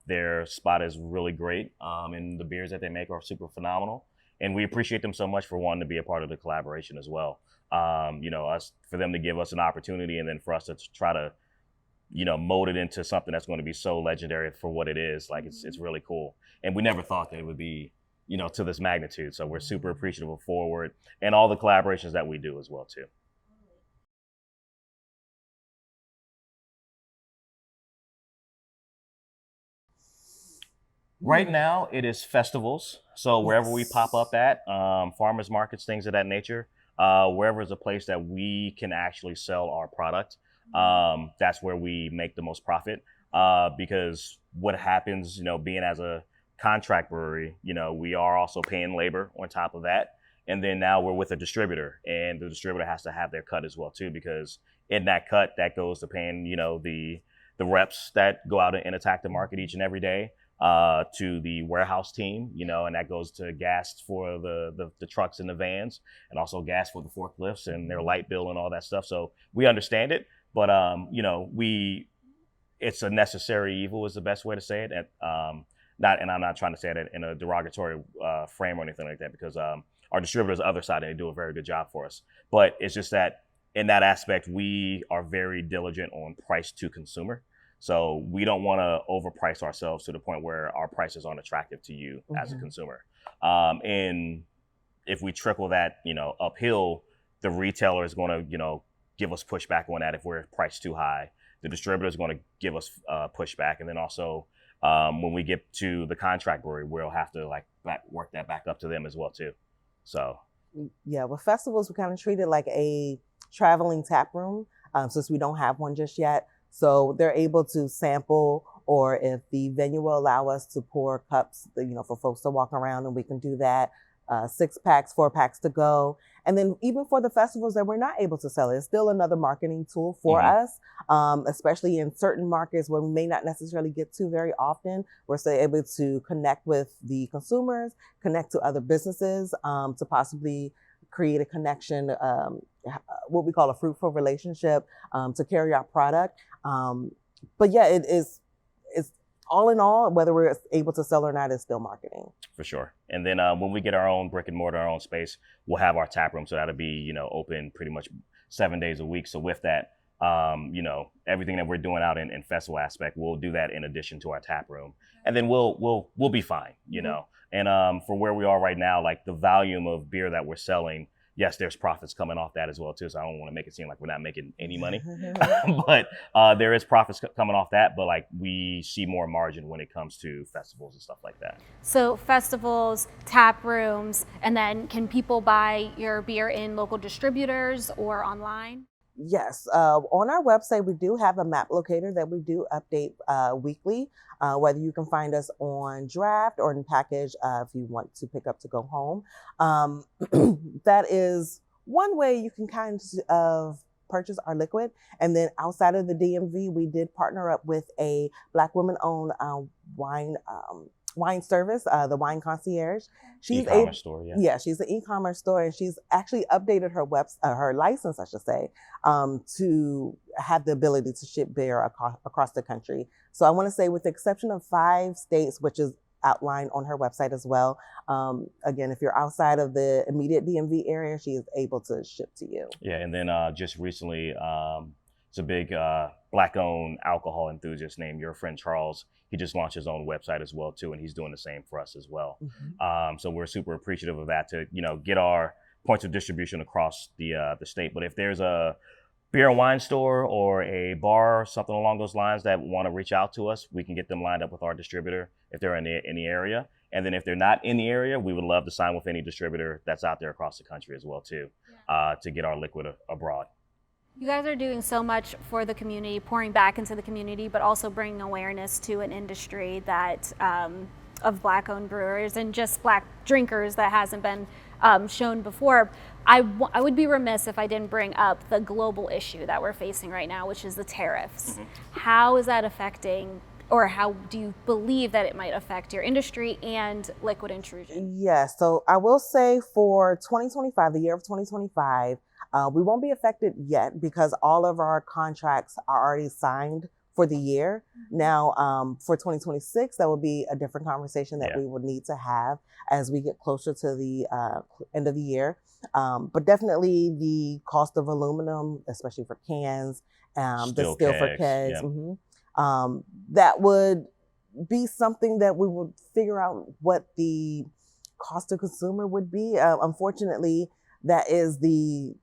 Their spot is really great, and the beers that they make are super phenomenal. And we appreciate them so much for wanting to be a part of the collaboration as well. For them to give us an opportunity, and then for us to try to, mold it into something that's going to be so legendary for what it is. Like it's really cool. And we never thought that it would be, to this magnitude. So we're super appreciative of Forward and all the collaborations that we do as well too. Right now, it is festivals. So wherever we pop up at, farmers markets, things of that nature, wherever is a place that we can actually sell our product, that's where we make the most profit. Because what happens, being as a contract brewery, we are also paying labor on top of that. And then now we're with a distributor, and the distributor has to have their cut as well too, because in that cut, that goes to paying, the reps that go out and attack the market each and every day, to the warehouse team, and that goes to gas for the trucks and the vans, and also gas for the forklifts and their light bill and all that stuff. So we understand it, but it's a necessary evil is the best way to say it. And I'm not trying to say that in a derogatory frame or anything like that, because our distributors on the other side, and they do a very good job for us. But it's just that in that aspect, we are very diligent on price to consumer. So we don't want to overprice ourselves to the point where our prices aren't attractive to you as a consumer. And if we trickle that, uphill, the retailer is going to, give us pushback on that if we're priced too high. The distributor is going to give us pushback, and then also when we get to the contract brewery, we'll have to work that back up to them as well too. So yeah, with festivals, we kind of treat it like a traveling tap room, since we don't have one just yet. So they're able to sample, or if the venue will allow us to pour cups, for folks to walk around, and we can do that. 6 packs, 4 packs to go. And then even for the festivals that we're not able to sell, it's still another marketing tool for us, especially in certain markets where we may not necessarily get to very often. We're still able to connect with the consumers, connect to other businesses, to possibly create a connection, what we call a fruitful relationship, to carry our product. But yeah, it's all in all, whether we're able to sell or not, is still marketing. For sure. And then when we get our own brick and mortar, our own space, we'll have our tap room. So that'll be, open pretty much 7 days a week. So with that, everything that we're doing out in festival aspect, we'll do that in addition to our tap room. And then we'll be fine, And for where we are right now, like the volume of beer that we're selling, yes, there's profits coming off that as well too. So I don't want to make it seem like we're not making any money, but there is profits coming off that. But we see more margin when it comes to festivals and stuff like that. So festivals, tap rooms, and then can people buy your beer in local distributors or online? Yes. On our website, we do have a map locator that we do update weekly, whether you can find us on draft or in package if you want to pick up to go home. That is one way you can kind of purchase our liquid. And then outside of the DMV, we did partner up with a Black woman-owned wine service, the Wine Concierge. She's e-commerce store, yeah. Yeah, she's an e-commerce store, and she's actually updated her her license, I should say, to have the ability to ship beer across the country. So I want to say, with the exception of 5 states, which is outlined on her website as well. Again, if you're outside of the immediate DMV area, she is able to ship to you. Yeah, and then just recently, it's a big Black-owned alcohol enthusiast named Your Friend Charles. He just launched his own website as well too, and he's doing the same for us as well. So we're super appreciative of that to get our points of distribution across the state. But if there's a beer and wine store or a bar, something along those lines, that want to reach out to us, we can get them lined up with our distributor if they're in the area. And then if they're not in the area, we would love to sign with any distributor that's out there across the country as well too, to get our liquid abroad. You guys are doing so much for the community, pouring back into the community, but also bringing awareness to an industry that of Black-owned brewers and just Black drinkers that hasn't been shown before. I would be remiss if I didn't bring up the global issue that we're facing right now, which is the tariffs. How is that affecting, or how do you believe that it might affect your industry and Liquid Intrusion? Yes, so I will say for 2025, the year of 2025, We won't be affected yet because all of our contracts are already signed for the year. Now, for 2026, that will be a different conversation that we would need to have as we get closer to the end of the year. But definitely the cost of aluminum, especially for cans, the steel for kegs, that would be something that we would figure out what the cost to consumer would be. Unfortunately, that is the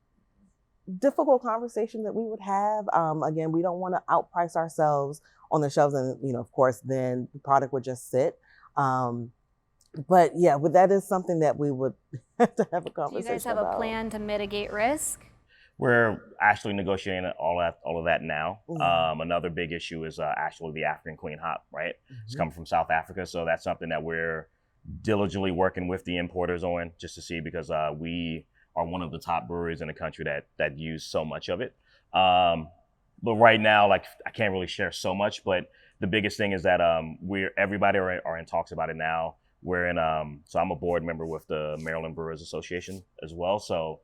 difficult conversation that we would have. Again, we don't want to outprice ourselves on the shelves, and of course, then the product would just sit. But yeah, that is something that we would have to have a conversation about. Do you guys have a plan to mitigate risk? We're actually negotiating all of that now. Another big issue is actually the African Queen hop, right? It's coming from South Africa, so that's something that we're diligently working with the importers on, just to see, because we are one of the top breweries in the country that use so much of it. But right now, like, I can't really share so much, but the biggest thing is that everybody are in talks about it now. We're in, so I'm a board member with the Maryland Brewers Association as well. So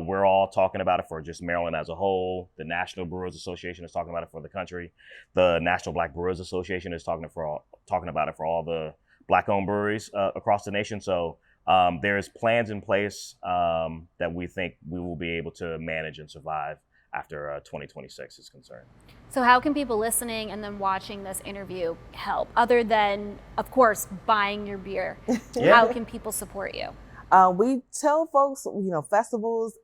we're all talking about it for just Maryland as a whole. The National Brewers Association is talking about it for the country. The National Black Brewers Association is talking about it for all the Black-owned breweries across the nation. So there's plans in place that we think we will be able to manage and survive after 2026 is concerned. So how can people listening and then watching this interview help, other than, of course, buying your beer? How can people support you? We tell folks, festivals,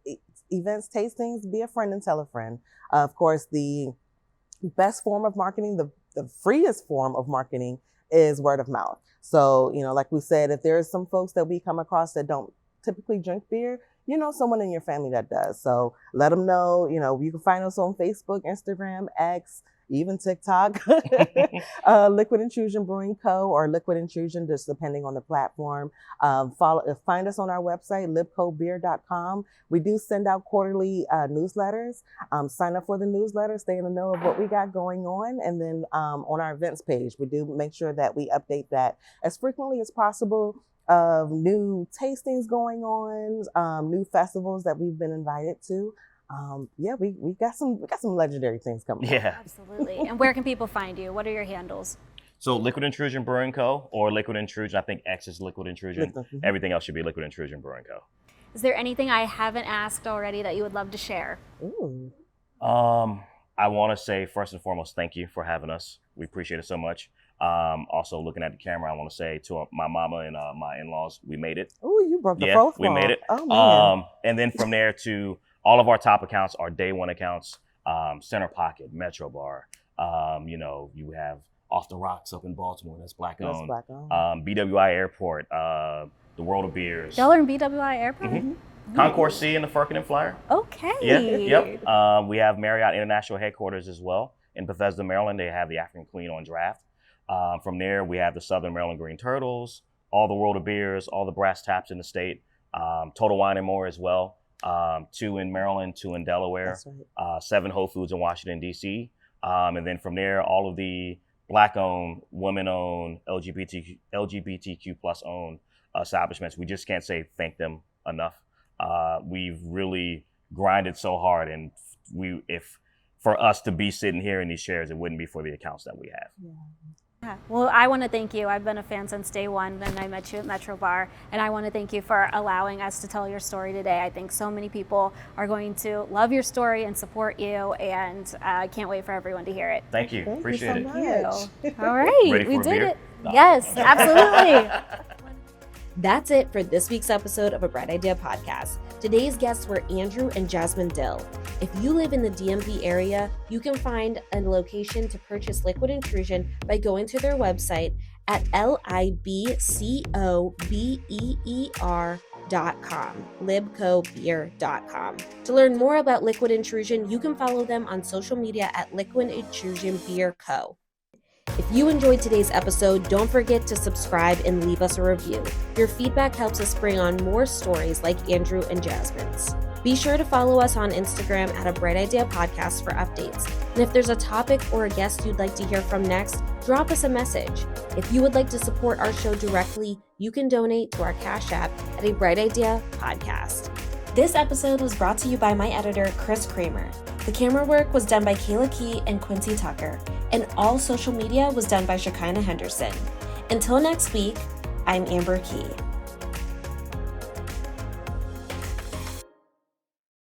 events, tastings, be a friend and tell a friend. Of course, the best form of marketing, the freest form of marketing is word of mouth. So, like we said, if there's some folks that we come across that don't typically drink beer, someone in your family that does. So let them know. You can find us on Facebook, Instagram, X, even TikTok, Liquid Intrusion Brewing Co. or Liquid Intrusion, just depending on the platform. Find us on our website, libcobeer.com. We do send out quarterly newsletters. Sign up for the newsletter, stay in the know of what we got going on. And then on our events page, we do make sure that we update that as frequently as possible, of new tastings going on, new festivals that we've been invited to. We got some legendary things coming. Yeah, absolutely. And where can people find you? What are your handles? So Liquid Intrusion Brewing Co. or Liquid Intrusion. I think X is Liquid Intrusion. Everything else should be Liquid Intrusion Brewing Co. Is there anything I haven't asked already that you would love to share? Ooh. I want to say, first and foremost, thank you for having us. We appreciate it so much. Also, looking at the camera, I want to say to my mama and my in-laws, we made it. Oh, you broke the fourth wall. We made it. Oh, man. And then from there to all of our top accounts, our day one accounts, Center Pocket, Metro Bar. You have Off the Rocks up in Baltimore. That's Black-owned. That's Black-owned. BWI Airport, The World of Beers. Y'all are in BWI Airport? Concourse C in the Firkin and Flyer. Okay. Yep. We have Marriott International Headquarters as well in Bethesda, Maryland. They have the African Queen on draft. From there, we have the Southern Maryland Green Turtles, all the World of Beers, all the brass taps in the state, Total Wine and More as well. 2 in Maryland, 2 in Delaware, right. 7 Whole Foods in Washington, D.C. And then from there, all of the Black-owned, women-owned, LGBTQ plus owned establishments. We just can't say thank them enough. We've really grinded so hard, and if for us to be sitting here in these chairs, it wouldn't be for the accounts that we have. Yeah. Well, I want to thank you. I've been a fan since day one when I met you at Metro Bar, and I want to thank you for allowing us to tell your story today. I think so many people are going to love your story and support you, and I can't wait for everyone to hear it. Thank you. Appreciate it. All right, Ready for we a did beer? it. Yes, absolutely. That's it for this week's episode of A Bright Idea Podcast. Today's guests were Andrew and Jasmine Dill. If you live in the DMV area, you can find a location to purchase Liquid Intrusion by going to their website at libcobeer.com, To learn more about Liquid Intrusion, you can follow them on social media at Liquid Intrusion Beer Co. If you enjoyed today's episode, don't forget to subscribe and leave us a review. Your feedback helps us bring on more stories like Andrew and Jasmine's. Be sure to follow us on Instagram at A Bright Idea Podcast for updates. And if there's a topic or a guest you'd like to hear from next, drop us a message. If you would like to support our show directly, you can donate to our Cash App at A Bright Idea Podcast. This episode was brought to you by my editor, Chris Kramer. The camera work was done by Kayla Key and Quincy Tucker, and all social media was done by Shekinah Henderson. Until next week, I'm Amber Key.